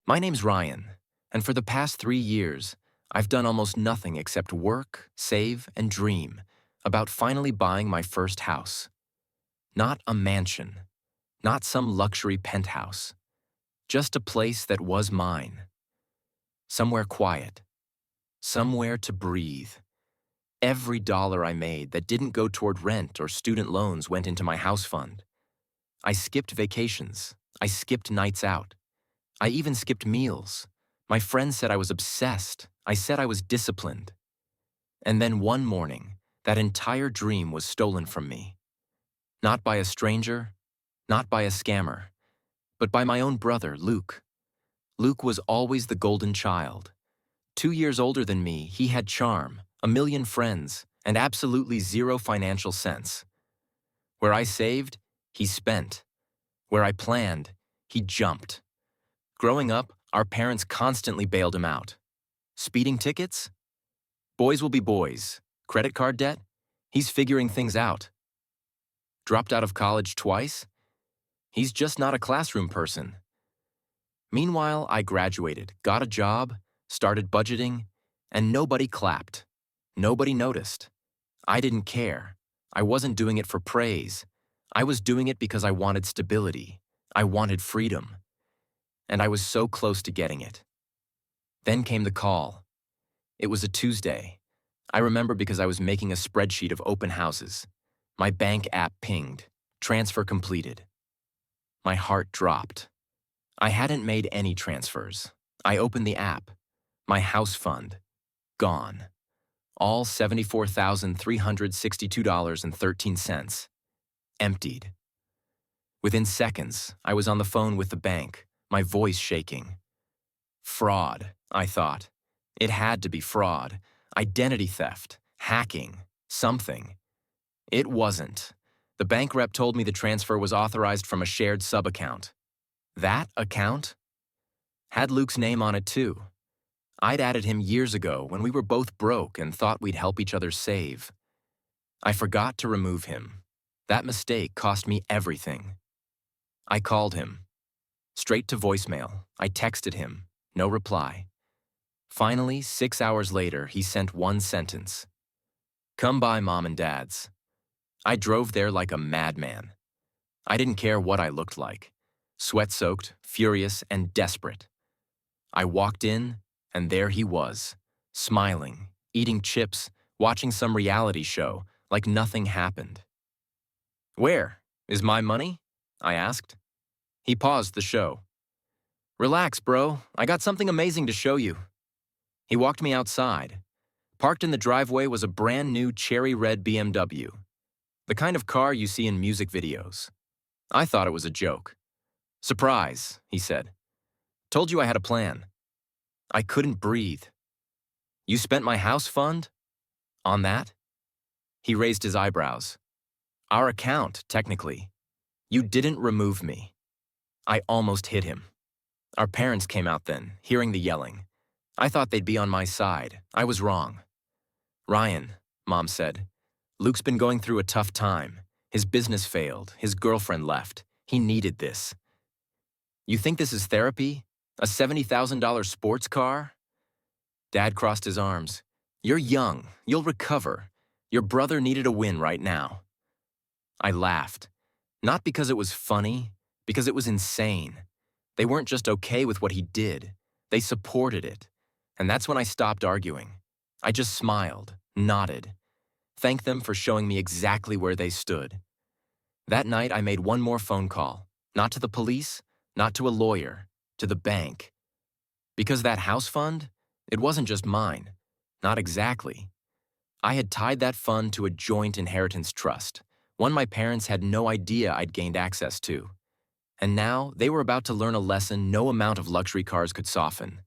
My name's Ryan, and for the past 3 years, I've done almost nothing except work, save, and dream about finally buying my first house. Not a mansion, not some luxury penthouse, just a place that was mine. Somewhere quiet, somewhere to breathe. Every dollar I made that didn't go toward rent or student loans went into my house fund. I skipped vacations. I skipped nights out. I even skipped meals. My friends said I was obsessed. I said I was disciplined. And then one morning, that entire dream was stolen from me. Not by a stranger, not by a scammer, but by my own brother, Luke. Luke was always the golden child. 2 years older than me, he had charm, a million friends, and absolutely zero financial sense. Where I saved, he spent. Where I planned, he jumped. Growing up, our parents constantly bailed him out. Speeding tickets? Boys will be boys. Credit card debt? He's figuring things out. Dropped out of college twice? He's just not a classroom person. Meanwhile, I graduated, got a job, started budgeting, and nobody clapped. Nobody noticed. I didn't care. I wasn't doing it for praise. I was doing it because I wanted stability. I wanted freedom. And I was so close to getting it. Then came the call. It was a Tuesday. I remember because I was making a spreadsheet of open houses. My bank app pinged. Transfer completed. My heart dropped. I hadn't made any transfers. I opened the app. My house fund. Gone. All $74,362.13. Emptied. Within seconds, I was on the phone with the bank, my voice shaking. Fraud, I thought. It had to be fraud. Identity theft. Hacking. Something. It wasn't. The bank rep told me the transfer was authorized from a shared sub-account. That account had Luke's name on it too. I'd added him years ago when we were both broke and thought we'd help each other save. I forgot to remove him. That mistake cost me everything. I called him. Straight to voicemail. I texted him. No reply. Finally, 6 hours later, he sent one sentence. Come by, Mom and Dad's. I drove there like a madman. I didn't care what I looked like. Sweat-soaked, furious, and desperate. I walked in, and there he was, smiling, eating chips, watching some reality show, like nothing happened. Where? Is my money? I asked. He paused the show. Relax, bro. I got something amazing to show you. He walked me outside. Parked in the driveway was a brand new cherry red BMW. The kind of car you see in music videos. I thought it was a joke. Surprise, he said. Told you I had a plan. I couldn't breathe. You spent my house fund? On that? He raised his eyebrows. Our account, technically. You didn't remove me. I almost hit him. Our parents came out then, hearing the yelling. I thought they'd be on my side. I was wrong. Ryan, Mom said, Luke's been going through a tough time. His business failed. His girlfriend left. He needed this. You think this is therapy? A $70,000 sports car? Dad crossed his arms. You're young. You'll recover. Your brother needed a win right now. I laughed. Not because it was funny, because it was insane. They weren't just okay with what he did. They supported it. And that's when I stopped arguing. I just smiled, nodded, thanked them for showing me exactly where they stood. That night, I made one more phone call. Not to the police, not to a lawyer, to the bank. Because that house fund, it wasn't just mine. Not exactly. I had tied that fund to a joint inheritance trust, one my parents had no idea I'd gained access to. And now, they were about to learn a lesson no amount of luxury cars could soften.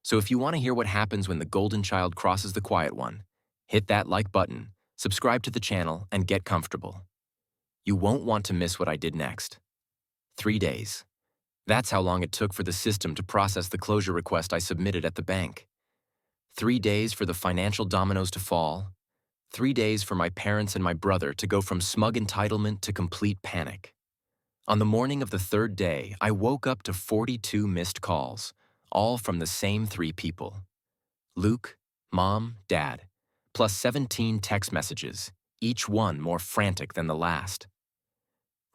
So if you want to hear what happens when the golden child crosses the quiet one, hit that like button, subscribe to the channel, and get comfortable. You won't want to miss what I did next. 3 days. That's how long it took for the system to process the closure request I submitted at the bank. 3 days for the financial dominoes to fall. 3 days for my parents and my brother to go from smug entitlement to complete panic. On the morning of the third day, I woke up to 42 missed calls, all from the same three people: Luke, Mom, Dad, plus 17 text messages, each one more frantic than the last.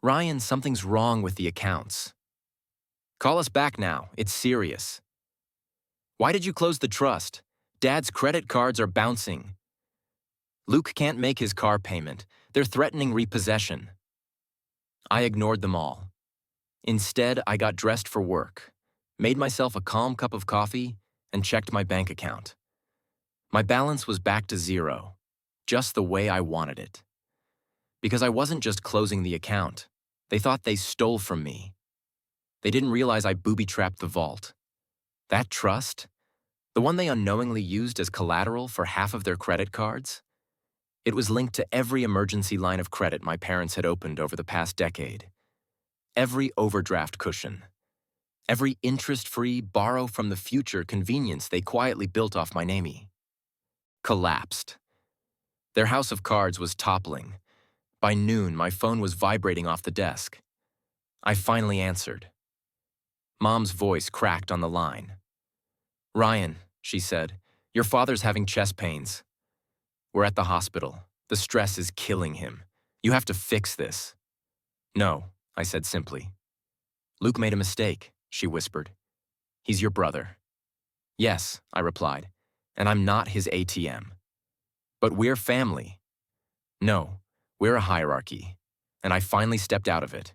"Ryan, something's wrong with the accounts. Call us back now, it's serious. Why did you close the trust? Dad's credit cards are bouncing. Luke can't make his car payment. They're threatening repossession." I ignored them all. Instead, I got dressed for work, made myself a calm cup of coffee, and checked my bank account. My balance was back to zero, just the way I wanted it. Because I wasn't just closing the account. They thought they stole from me. They didn't realize I booby-trapped the vault. That trust, the one they unknowingly used as collateral for half of their credit cards, it was linked to every emergency line of credit my parents had opened over the past decade. Every overdraft cushion. Every interest-free, borrow-from-the-future convenience they quietly built off my name. Collapsed. Their house of cards was toppling. By noon, my phone was vibrating off the desk. I finally answered. Mom's voice cracked on the line. "Ryan," she said, "your father's having chest pains. We're at the hospital. The stress is killing him. You have to fix this." "No," I said simply. "Luke made a mistake," she whispered. "He's your brother." "Yes," I replied, "and I'm not his ATM. But we're family." "No, we're a hierarchy," and I finally stepped out of it.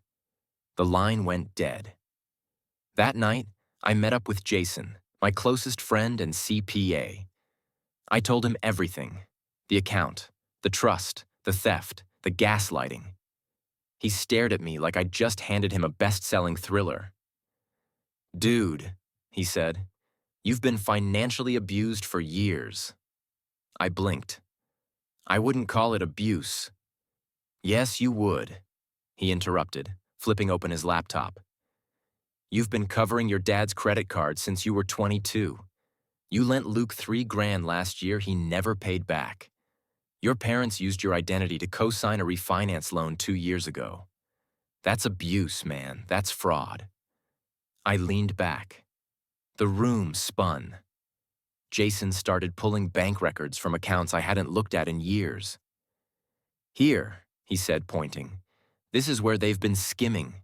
The line went dead. That night, I met up with Jason, my closest friend and CPA. I told him everything: the account, the trust, the theft, the gaslighting. He stared at me like I'd just handed him a best-selling thriller. "Dude," he said, "you've been financially abused for years." I blinked. "I wouldn't call it abuse." "Yes, you would," he interrupted, flipping open his laptop. "You've been covering your dad's credit card since you were 22. You lent Luke $3,000 last year he never paid back. Your parents used your identity to co-sign a refinance loan 2 years ago. That's abuse, man. That's fraud." I leaned back. The room spun. Jason started pulling bank records from accounts I hadn't looked at in years. "Here," he said, pointing. "This is where they've been skimming.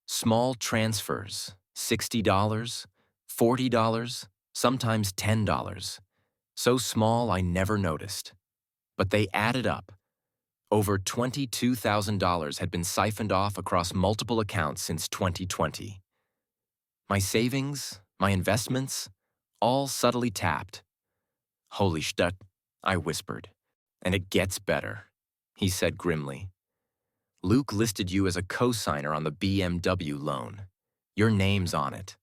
Small transfers, $60, $40, sometimes $10. So small I never noticed. But they added up. Over $22,000 had been siphoned off across multiple accounts since 2020. My savings, my investments, all subtly tapped. "Holy shit," I whispered. "And it gets better," he said grimly. "Luke listed you as a co-signer on the BMW loan. Your name's on it."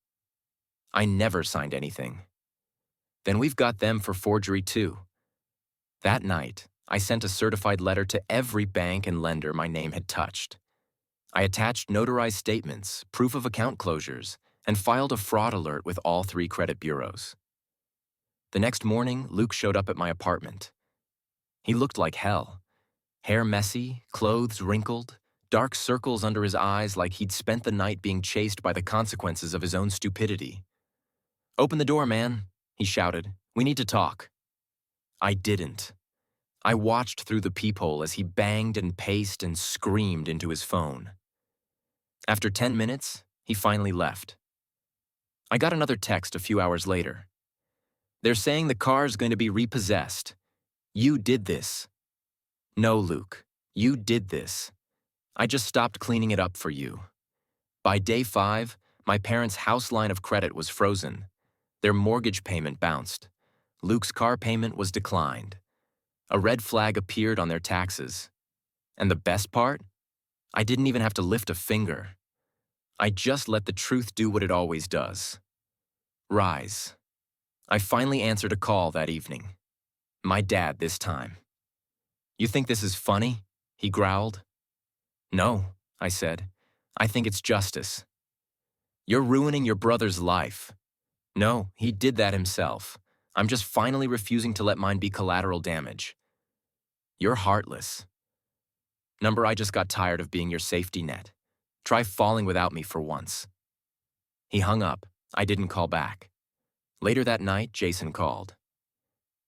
I never signed anything. "Then we've got them for forgery too." That night, I sent a certified letter to every bank and lender my name had touched. I attached notarized statements, proof of account closures, and filed a fraud alert with all 3 credit bureaus. The next morning, Luke showed up at my apartment. He looked like hell. Hair messy, clothes wrinkled, dark circles under his eyes like he'd spent the night being chased by the consequences of his own stupidity. "Open the door, man," he shouted. "We need to talk." I didn't. I watched through the peephole as he banged and paced and screamed into his phone. After 10 minutes, he finally left. I got another text a few hours later. "They're saying the car's going to be repossessed. You did this." "No, Luke, you did this. I just stopped cleaning it up for you." By day 5, my parents' house line of credit was frozen. Their mortgage payment bounced. Luke's car payment was declined. A red flag appeared on their taxes. And the best part? I didn't even have to lift a finger. I just let the truth do what it always does. Rise. I finally answered a call that evening. My dad this time. "You think this is funny?" he growled. "No," I said. "I think it's justice." "You're ruining your brother's life." "No, he did that himself. I'm just finally refusing to let mine be collateral damage." "You're heartless." "Number, I just got tired of being your safety net. Try falling without me for once." He hung up, I didn't call back. Later that night, Jason called.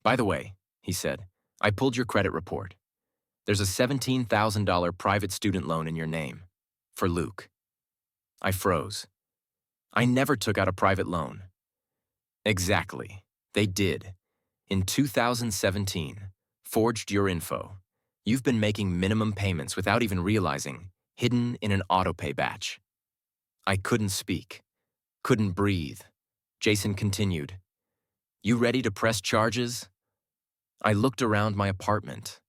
"By the way," he said, "I pulled your credit report. There's a $17,000 private student loan in your name. For Luke." I froze. I never took out a private loan. Exactly. They did. In 2017, forged your info. You've been making minimum payments without even realizing, hidden in an autopay batch. I couldn't speak. Couldn't breathe. Jason continued. "You ready to press charges?" I looked around my apartment.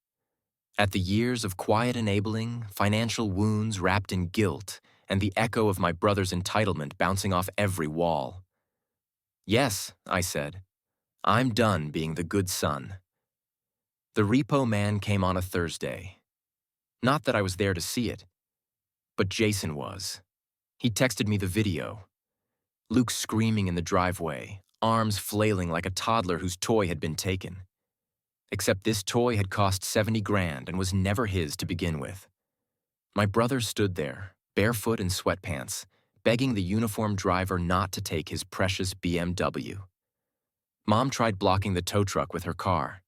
At the years of quiet enabling, financial wounds wrapped in guilt, and the echo of my brother's entitlement bouncing off every wall. "Yes," I said. "I'm done being the good son." The repo man came on a Thursday. Not that I was there to see it, but Jason was. He texted me the video. Luke screaming in the driveway, arms flailing like a toddler whose toy had been taken. Except this toy had cost $70,000 and was never his to begin with. My brother stood there, barefoot in sweatpants, begging the uniformed driver not to take his precious BMW. Mom tried blocking the tow truck with her car.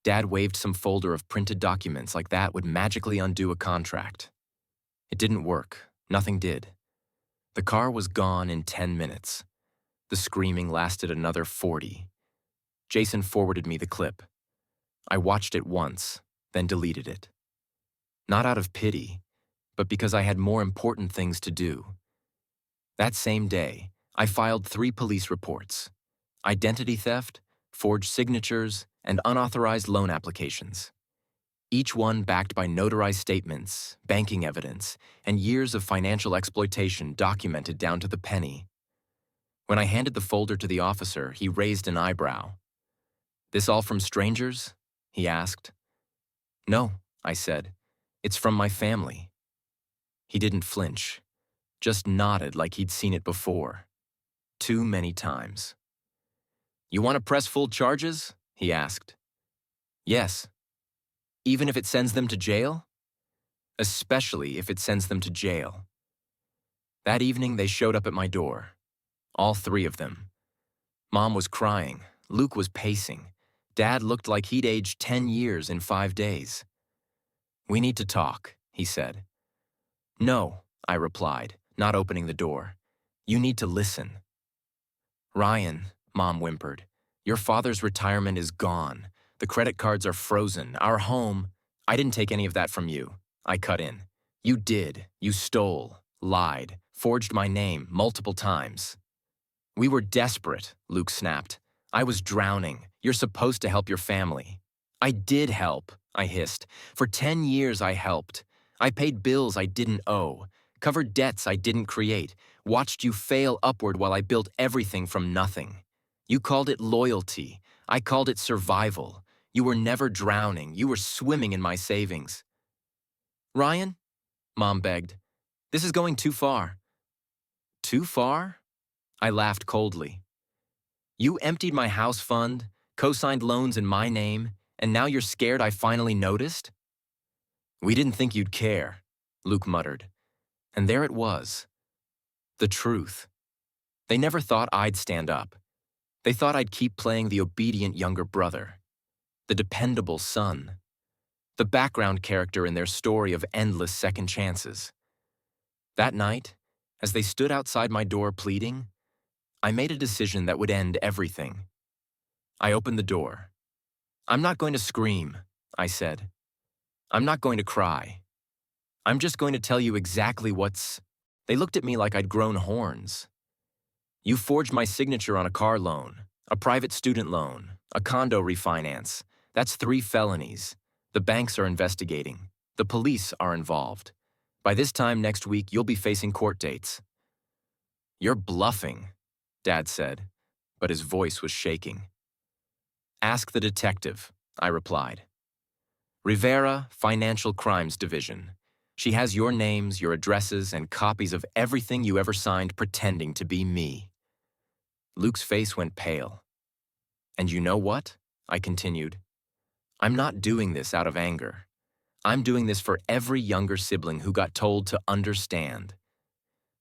Dad waved some folder of printed documents like that would magically undo a contract. It didn't work. Nothing did. The car was gone in 10 minutes. The screaming lasted another 40. Jason forwarded me the clip. I watched it once, then deleted it. Not out of pity, but because I had more important things to do. That same day, I filed 3 police reports: identity theft, forged signatures, and unauthorized loan applications. Each one backed by notarized statements, banking evidence, and years of financial exploitation documented down to the penny. When I handed the folder to the officer, he raised an eyebrow. "This all from strangers?" he asked. "No," I said. "It's from my family." He didn't flinch, just nodded like he'd seen it before. Too many times. "You want to press full charges?" he asked. "Yes." "Even if it sends them to jail?" "Especially if it sends them to jail." That evening, they showed up at my door. All 3 of them. Mom was crying. Luke was pacing. Dad looked like he'd aged 10 years in 5 days. "We need to talk," he said. "No," I replied, not opening the door. "You need to listen." "Ryan," Mom whimpered, "your father's retirement is gone. The credit cards are frozen. Our home—" "I didn't take any of that from you," I cut in. "You did. You stole, lied, forged my name multiple times." "We were desperate," Luke snapped. "I was drowning. You're supposed to help your family." "I did help," I hissed. "For 10 years I helped. I paid bills I didn't owe, covered debts I didn't create, watched you fail upward while I built everything from nothing. You called it loyalty. I called it survival. You were never drowning. You were swimming in my savings." "Ryan," Mom begged, "this is going too far." "Too far?" I laughed coldly. "You emptied my house fund, co-signed loans in my name, and now you're scared I finally noticed?" "We didn't think you'd care," Luke muttered. And there it was. The truth. They never thought I'd stand up. They thought I'd keep playing the obedient younger brother, the dependable son, the background character in their story of endless second chances. That night, as they stood outside my door pleading, I made a decision that would end everything. I opened the door. "I'm not going to scream," I said. "I'm not going to cry. I'm just going to tell you exactly what's—" They looked at me like I'd grown horns. "You forged my signature on a car loan, a private student loan, a condo refinance. That's 3 felonies. The banks are investigating. The police are involved. By this time next week, you'll be facing court dates." "You're bluffing," Dad said, but his voice was shaking. "Ask the detective," I replied. "Rivera, Financial Crimes Division. She has your names, your addresses, and copies of everything you ever signed pretending to be me." Luke's face went pale. "And you know what?" I continued. "I'm not doing this out of anger. I'm doing this for every younger sibling who got told to understand.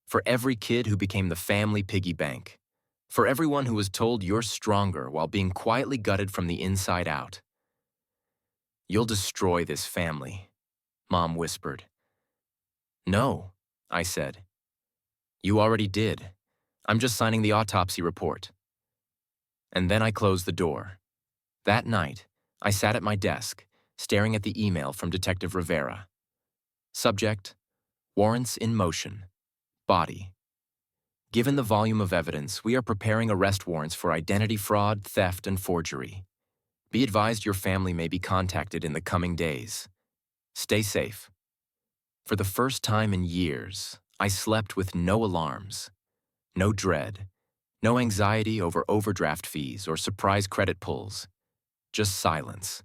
For every kid who became the family piggy bank. For everyone who was told you're stronger while being quietly gutted from the inside out. You'll destroy this family, Mom whispered. No, I said. You already did. I'm just signing the autopsy report. And then I closed the door. That night, I sat at my desk, staring at the email from Detective Rivera. Subject: warrants in motion. Body. Given the volume of evidence, we are preparing arrest warrants for identity fraud, theft, and forgery. Be advised your family may be contacted in the coming days. Stay safe. For the first time in years, I slept with no alarms, no dread, no anxiety over overdraft fees or surprise credit pulls. Just silence.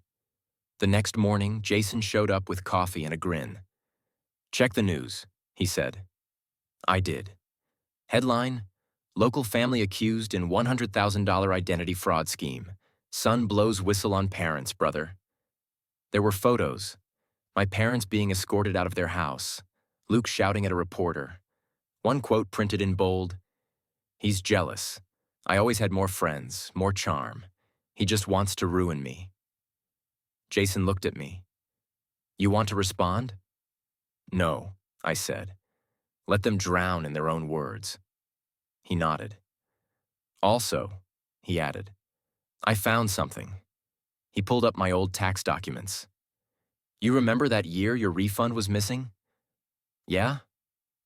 The next morning, Jason showed up with coffee and a grin. Check the news, he said. I did. Headline: local family accused in $100,000 identity fraud scheme. Son blows whistle on parents, brother. There were photos. My parents being escorted out of their house. Luke shouting at a reporter. One quote printed in bold: he's jealous. I always had more friends, more charm. He just wants to ruin me. Jason looked at me. You want to respond? No, I said. Let them drown in their own words. He nodded. Also, he added, I found something. He pulled up my old tax documents. You remember that year your refund was missing? Yeah?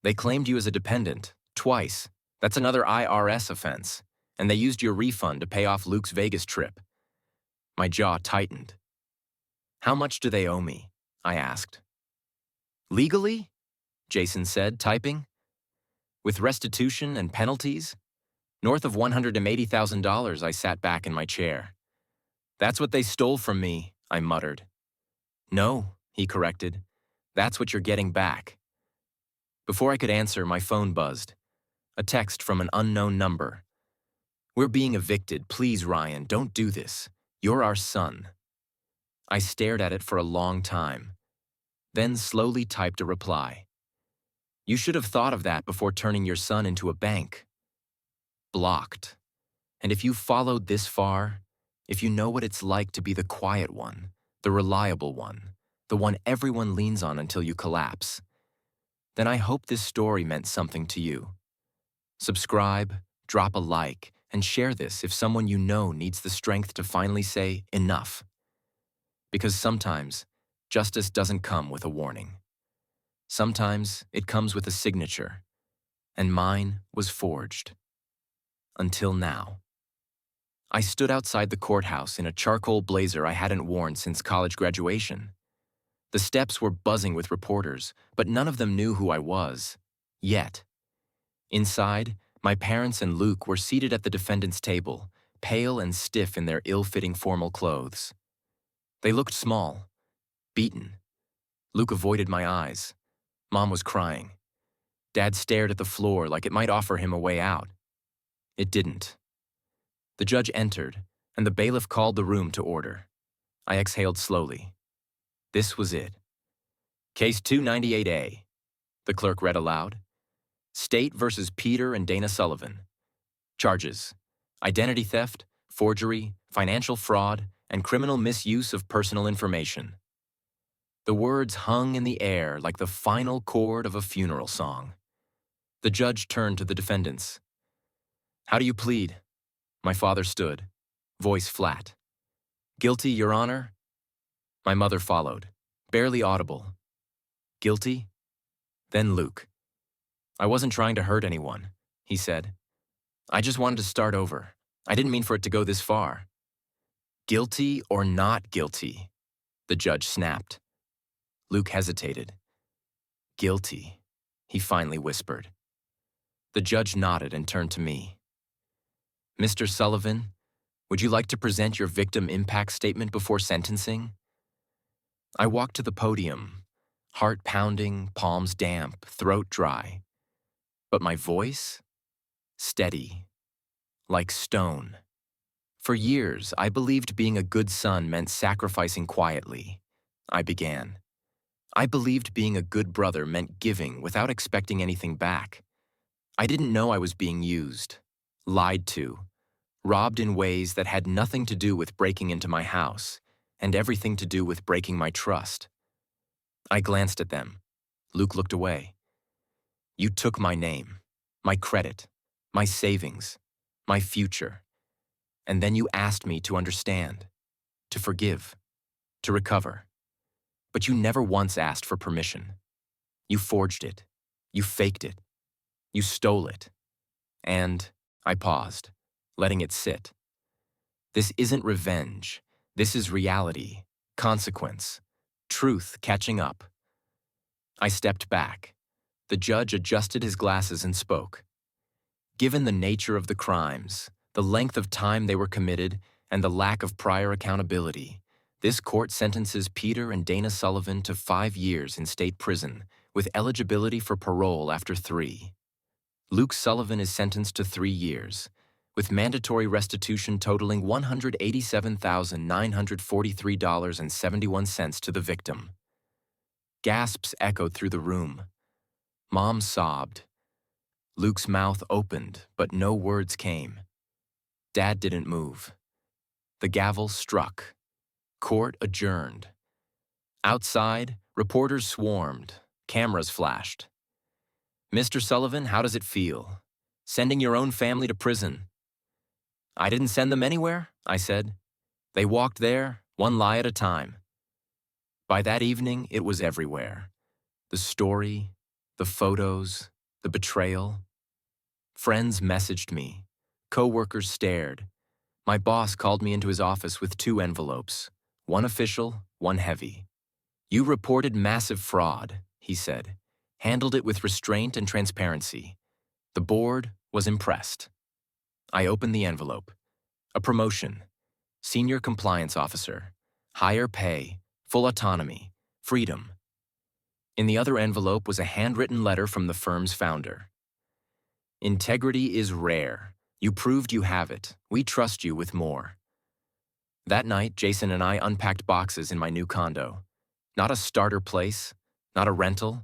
They claimed you as a dependent, twice. That's another IRS offense. And they used your refund to pay off Luke's Vegas trip. My jaw tightened. How much do they owe me? I asked. Legally? Jason said, typing. With restitution and penalties? North of $180,000, I sat back in my chair. That's what they stole from me, I muttered. No, he corrected. That's what you're getting back. Before I could answer, my phone buzzed. A text from an unknown number. We're being evicted. Please, Ryan, don't do this. You're our son. I stared at it for a long time, then slowly typed a reply. You should have thought of that before turning your son into a bank. Blocked. And if you followed this far, if you know what it's like to be the quiet one, the reliable one, the one everyone leans on until you collapse, then I hope this story meant something to you. Subscribe, drop a like, and share this if someone you know needs the strength to finally say enough. Because sometimes, justice doesn't come with a warning. Sometimes it comes with a signature, and mine was forged. Until now. I stood outside the courthouse in a charcoal blazer I hadn't worn since college graduation. The steps were buzzing with reporters, but none of them knew who I was. Yet. Inside, my parents and Luke were seated at the defendant's table, pale and stiff in their ill-fitting formal clothes. They looked small, beaten. Luke avoided my eyes. Mom was crying. Dad stared at the floor like it might offer him a way out. It didn't. The judge entered, and the bailiff called the room to order. I exhaled slowly. This was it. Case 298A, the clerk read aloud. State versus Peter and Dana Sullivan. Charges: identity theft, forgery, financial fraud, and criminal misuse of personal information. The words hung in the air like the final chord of a funeral song. The judge turned to the defendants. How do you plead? My father stood, voice flat. Guilty, Your Honor? My mother followed, barely audible. Guilty? Then Luke. I wasn't trying to hurt anyone, he said. I just wanted to start over. I didn't mean for it to go this far. Guilty or not guilty? The judge snapped. Luke hesitated. Guilty, he finally whispered. The judge nodded and turned to me. Mr. Sullivan, would you like to present your victim impact statement before sentencing? I walked to the podium, heart pounding, palms damp, throat dry. But my voice? Steady, like stone. For years, I believed being a good son meant sacrificing quietly. I began. I believed being a good brother meant giving without expecting anything back. I didn't know I was being used. lied to, robbed in ways that had nothing to do with breaking into my house and everything to do with breaking my trust. I glanced at them. Luke looked away. You took my name, my credit, my savings, my future, and then you asked me to understand, to forgive, to recover. But you never once asked for permission. You forged it. You faked it. You stole it. And I paused, letting it sit. This isn't revenge. This is reality, consequence, truth catching up. I stepped back. The judge adjusted his glasses and spoke. Given the nature of the crimes, the length of time they were committed, and the lack of prior accountability, this court sentences Peter and Dana Sullivan to 5 years in state prison, with eligibility for parole after 3. Luke Sullivan is sentenced to 3 years, with mandatory restitution totaling $187,943.71 to the victim. Gasps echoed through the room. Mom sobbed. Luke's mouth opened, but no words came. Dad didn't move. The gavel struck. Court adjourned. Outside, reporters swarmed. Cameras flashed. Mr. Sullivan, how does it feel? Sending your own family to prison? I didn't send them anywhere, I said. They walked there, one lie at a time. By that evening, it was everywhere. The story, the photos, the betrayal. Friends messaged me. Co-workers stared. My boss called me into his office with 2 envelopes, one official, one heavy. You reported massive fraud, he said. Handled it with restraint and transparency. The board was impressed. I opened the envelope. A promotion. Senior compliance officer. Higher pay, full autonomy, freedom. In the other envelope was a handwritten letter from the firm's founder. Integrity is rare. You proved you have it. We trust you with more. That night, Jason and I unpacked boxes in my new condo. Not a starter place, not a rental.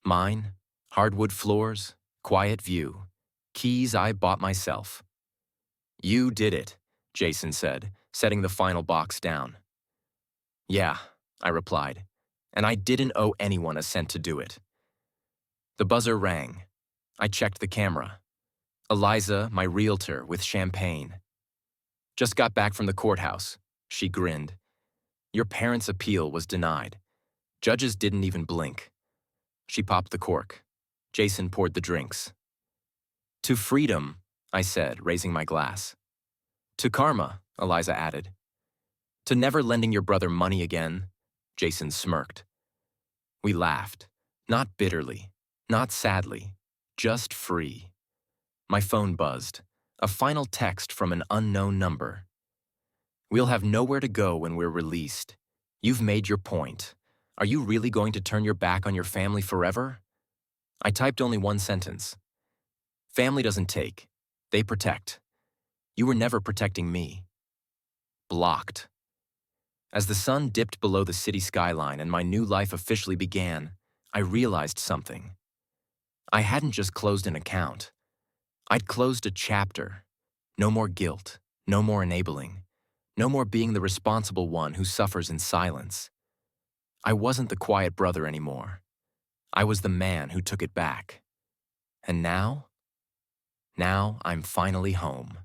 Mine, hardwood floors, quiet view. Keys I bought myself. You did it, Jason said, setting the final box down. Yeah, I replied, and I didn't owe anyone a cent to do it. The buzzer rang. I checked the camera. Eliza, my realtor, with champagne. Just got back from the courthouse. She grinned. Your parents' appeal was denied. Judges didn't even blink. She popped the cork. Jason poured the drinks. To freedom, I said, raising my glass. To karma, Eliza added. To never lending your brother money again, Jason smirked. We laughed, not bitterly, not sadly, just free. My phone buzzed, a final text from an unknown number. We'll have nowhere to go when we're released. You've made your point. Are you really going to turn your back on your family forever? I typed only one sentence. Family doesn't take. They protect. You were never protecting me. Blocked. As the sun dipped below the city skyline and my new life officially began, I realized something. I hadn't just closed an account. I'd closed a chapter. No more guilt, no more enabling, no more being the responsible one who suffers in silence. I wasn't the quiet brother anymore. I was the man who took it back. And now? Now I'm finally home.